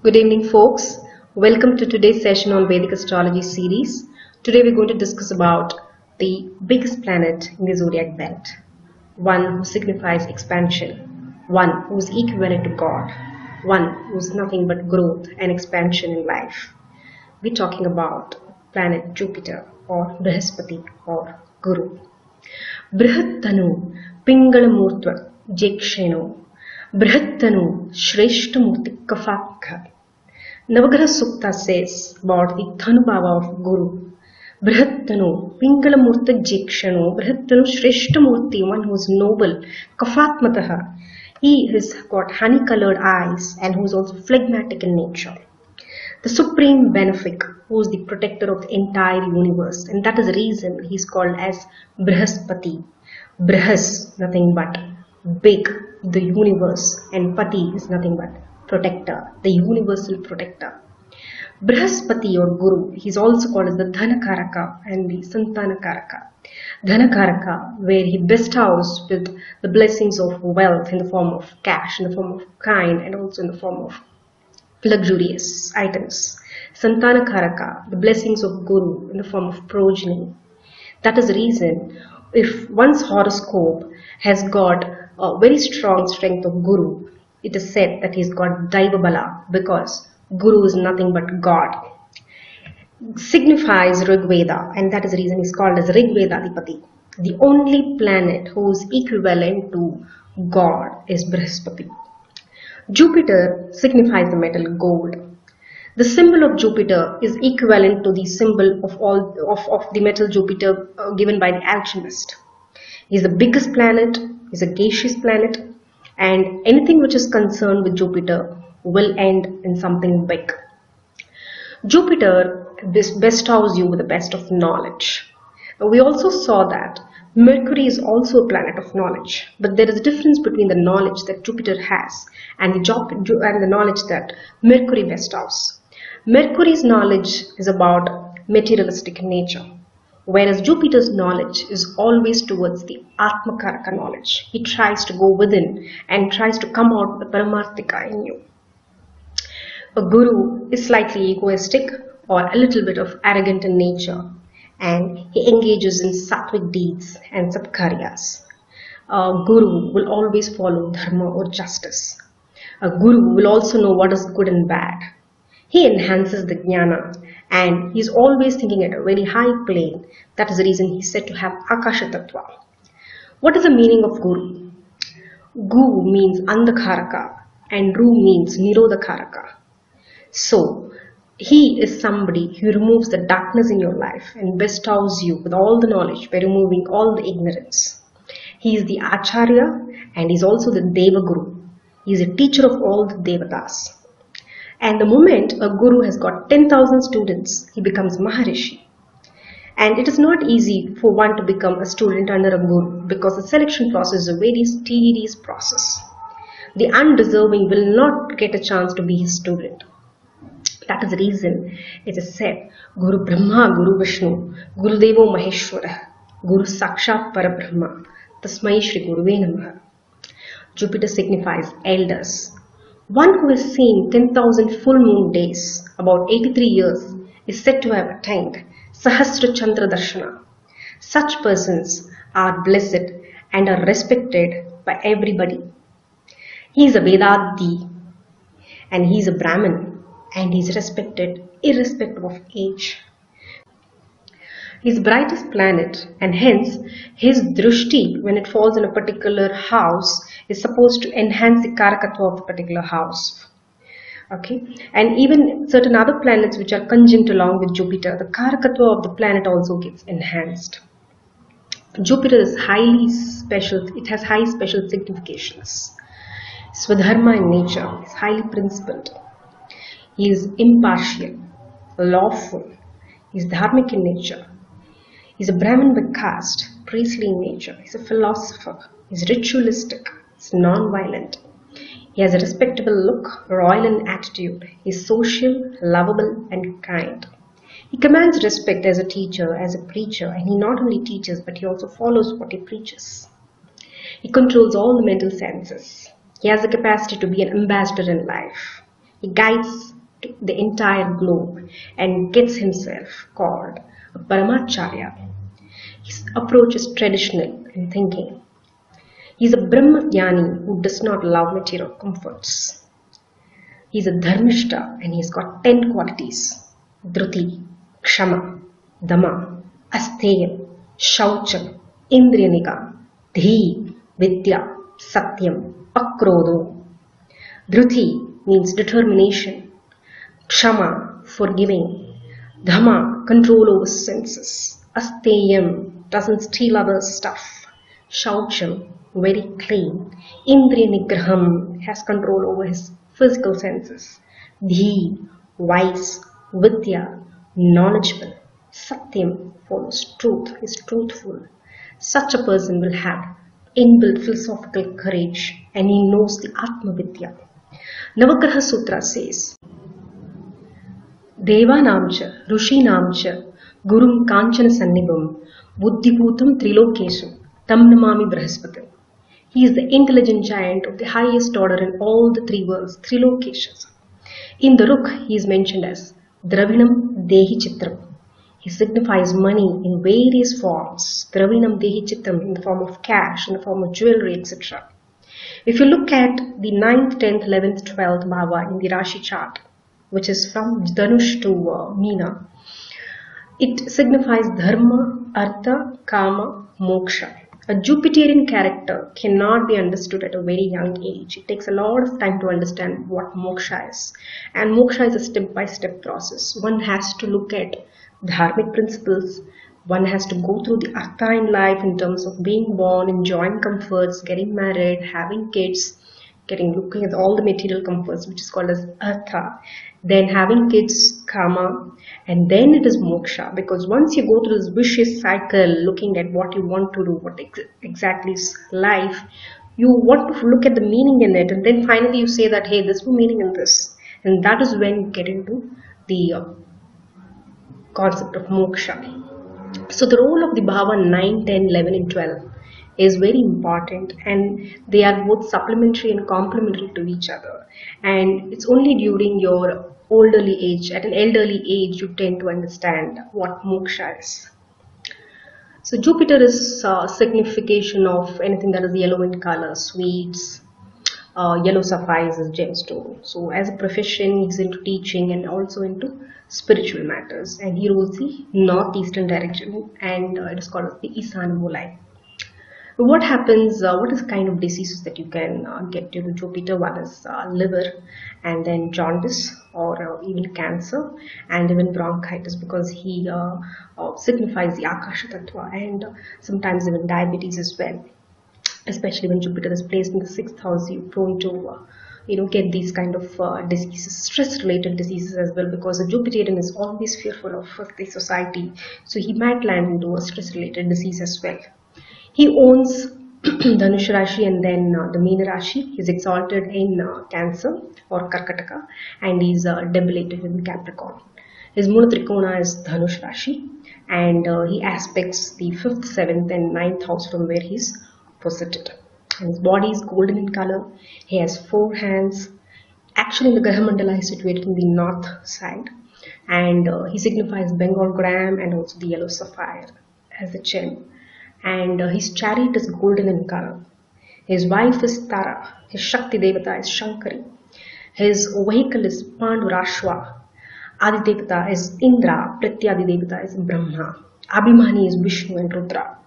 Good evening, folks. Welcome to today's session on Vedic Astrology series. Today we're going to discuss about the biggest planet in the zodiac belt, one who signifies expansion, one who is equivalent to God, one who is nothing but growth and expansion in life. We're talking about planet Jupiter or Brihaspati or Guru. Brihattanu Pingalamurtva Jeksheno Brihattanu Shreshtamurti Kafakha. Navagraha Sukta says about the Dhanubhava of Guru. Brihattanu Pingalamurta Jekshano Brihattanu Shreshtamurti, one who is noble, Kafatmataha. He has got honey-colored eyes and who is also phlegmatic in nature. The supreme benefic, who is the protector of the entire universe, and that is the reason he is called as Brihaspati. Brihas, nothing but big, the universe, and Pati is nothing but protector, the universal protector. Brihaspati or Guru, he is also called as the Dhanakaraka and the Santanakaraka. Dhanakaraka, where he bestows with the blessings of wealth in the form of cash, in the form of kind, and also in the form of luxurious items. Santanakaraka, the blessings of Guru in the form of progeny. That is the reason if one's horoscope has got a very strong strength of Guru, it is said that he's got Daiva Bala, because Guru is nothing but God. Signifies Rigveda, and that is the reason he's called as Rigvedadipati. The only planet whose equivalent to God is Brihaspati. Jupiter signifies the metal gold. The symbol of Jupiter is equivalent to the symbol of the metal Jupiter given by the alchemist. He is the biggest planet, he is a gaseous planet, and anything which is concerned with Jupiter will end in something big. Jupiter bestows you with the best of knowledge. We also saw that Mercury is also a planet of knowledge, but there is a difference between the knowledge that Jupiter has and the knowledge that Mercury bestows. Mercury's knowledge is about materialistic nature, whereas Jupiter's knowledge is always towards the Atmakaraka knowledge. He tries to go within and tries to come out with the Paramarthika in you. A Guru is slightly egoistic or a little bit of arrogant in nature, and he engages in sattvic deeds and sapkaryas. A Guru will always follow dharma or justice. A Guru will also know what is good and bad. He enhances the jnana, and he is always thinking at a very high plane. That is the reason he is said to have Akasha Tattva. What is the meaning of Guru? Gu means Andhakaraka and Ru means Nirodhakaraka. So, he is somebody who removes the darkness in your life and bestows you with all the knowledge by removing all the ignorance. He is the Acharya and he is also the Deva Guru. He is a teacher of all the Devatas. And the moment a Guru has got 10,000 students, he becomes Maharishi. And it is not easy for one to become a student under a Guru, because the selection process is a very tedious process. The undeserving will not get a chance to be his student. That is the reason it is said, Guru Brahma, Guru Vishnu, Guru Devo Maheshwara, Guru Sakshat Parabrahma, Tasmai Shri Guruve Namaha. Jupiter signifies elders. One who has seen 10,000 full moon days, about 83 years, is said to have attained Sahasra Chandra Darshana. Such persons are blessed and are respected by everybody. He is a Vedadi and he is a Brahmin, and he is respected irrespective of age. His brightest planet, and hence his drushti, when it falls in a particular house, is supposed to enhance the karakatva of the particular house. Okay, and even certain other planets which are conjunct along with Jupiter, the karakatva of the planet also gets enhanced. Jupiter is highly special, it has high special significations. Swadharma in nature is highly principled. He is impartial, lawful, he is dharmic in nature. He is a Brahmin by caste, priestly in nature. He is a philosopher, he is ritualistic, he is non-violent. He has a respectable look, royal in attitude. He is social, lovable and kind. He commands respect as a teacher, as a preacher, and he not only teaches but he also follows what he preaches. He controls all the mental senses. He has the capacity to be an ambassador in life. He guides the entire globe and gets himself called a Paramacharya. His approach is traditional in thinking. He is a Brahmagyani who does not love material comforts. He is a Dharmishta and he's got 10 qualities: Dhruti, Kshama, Dama, Asteyam, Shaucham, Indriyanika, Dhi, Vidya, Satyam, Akrodho. Dhruti means determination. Kshama, forgiving. Dhamma, control over senses. Asteyam, doesn't steal others' stuff. Shaucham, very clean. Indriya Nigraham, has control over his physical senses. Dhi, wise. Vidya, knowledgeable. Satyam, follows truth, is truthful. Such a person will have inbuilt philosophical courage and he knows the Atma Vidya. Navagraha Sutra says, Devanamcha, Rushinamcha, Gurum Kanchana Sannibam, Buddhibhutam Trilokesam, Tam Namami Brahaspatam. He is the intelligent giant of the highest order in all the three worlds, Trilokeshas. In the Ruk, he is mentioned as Dravinam Dehi Chitram. He signifies money in various forms. Dravinam Dehi Chitram in the form of cash, in the form of jewelry, etc. If you look at the 9th, 10th, 11th, 12th Bhava in the Rashi chart, which is from Dhanush to Meena, it signifies Dharma, Artha, Kama, Moksha. A Jupiterian character cannot be understood at a very young age. It takes a lot of time to understand what moksha is. And moksha is a step-by-step process. One has to look at dharmic principles. One has to go through the artha in life in terms of being born, enjoying comforts, getting married, having kids, looking at all the material comforts, which is called as artha. Then having kids, kama, and then it is moksha. Because once you go through this vicious cycle, looking at what you want to do, what exactly is life, you want to look at the meaning in it, and then finally you say that, hey, there's no meaning in this. And that is when you get into the concept of moksha. So the role of the bhava 9, 10, 11 and 12 is very important, and they are both supplementary and complementary to each other. And it's only during your elderly age, at an elderly age, you tend to understand what moksha is. So Jupiter is signification of anything that is yellow in color, sweets, yellow sapphires is gemstone. So as a profession, he's into teaching and also into spiritual matters, and he rules the northeastern direction, and it is called the Isana Mulai. What happens, what is kind of diseases that you can get due to Jupiter? One is liver, and then jaundice, or even cancer, and even bronchitis, because he signifies the Akasha Tattva, and sometimes even diabetes as well. Especially when Jupiter is placed in the 6th house, you're prone to get these kind of diseases, stress-related diseases as well, because a Jupiterian is always fearful of the society, so he might land into a stress-related disease as well. He owns Dhanush Rashi and then the Meena Rashi. He is exalted in Cancer or Karkataka, and he is debilitated in Capricorn. His Mula Trikona is Dhanush Rashi, and he aspects the 5th, 7th and 9th house from where he is posited. And his body is golden in color. He has 4 hands. Actually, the Graha Mandala is situated in the north side, and he signifies Bengal gram and also the yellow sapphire as a gem. And his chariot is golden in color. His wife is Tara. His Shakti Devata is Shankari. His vehicle is Pandurashva. Adi Devata is Indra. Pratyadi Devata is Brahma. Abhimani is Vishnu and Rudra.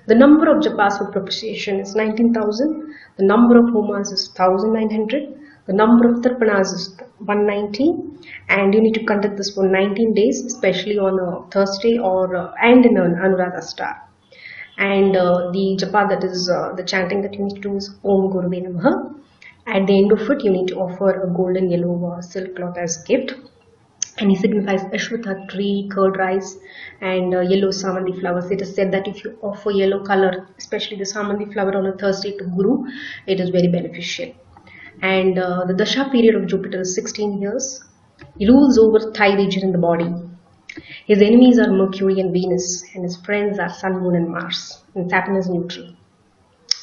The number of japas for propitiation is 19,000. The number of homas is 1,900. The number of tarpanas is 190. And you need to conduct this for 19 days, especially on a Thursday and in an Anuradha star. And the japa, that is the chanting that you need to do, is Om Guruve Namaha. At the end of it, you need to offer a golden yellow silk cloth as gift. And he signifies Ashwatha tree, curd rice, and yellow samandi flowers. It is said that if you offer yellow color, especially the samandi flower, on a Thursday to Guru, it is very beneficial. And the Dasha period of Jupiter is 16 years. He rules over thigh region in the body. His enemies are Mercury and Venus, and his friends are Sun, Moon and Mars, and Saturn is neutral.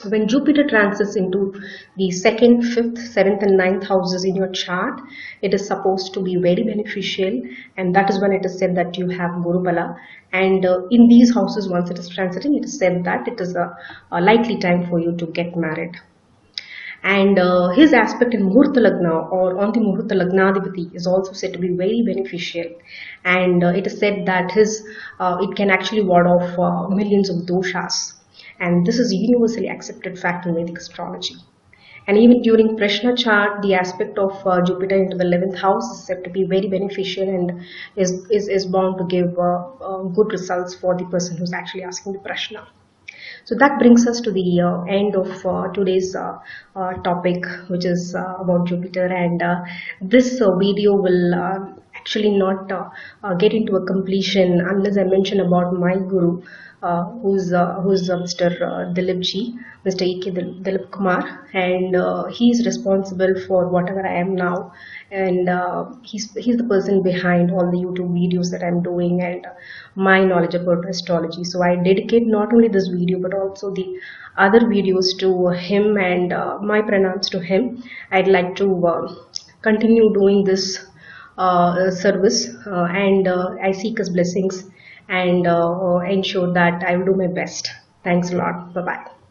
When Jupiter transits into the second, fifth, seventh, and ninth houses in your chart, it is supposed to be very beneficial, and that is when it is said that you have Guru Bala. And in these houses, once it is transiting, it is said that it is a likely time for you to get married. And his aspect in Muhurta Lagna or on the Muhurta Lagnadipati is also said to be very beneficial, and it is said that it can actually ward off millions of doshas, and this is a universally accepted fact in Vedic astrology. And even during Prashna chart, the aspect of Jupiter into the 11th house is said to be very beneficial and is bound to give good results for the person who's actually asking the Prashna. So that brings us to the end of today's topic, which is about Jupiter. And this video will actually not get into a completion unless I mention about my guru, who's Mr. Dilip Ji, Mr. E.K. Dilip Kumar, and he is responsible for whatever I am now. And he's the person behind all the YouTube videos that I'm doing and my knowledge about astrology. So I dedicate not only this video but also the other videos to him, and my pranams to him. I'd like to continue doing this service, and I seek his blessings and ensure that I will do my best. Thanks a lot. Bye bye.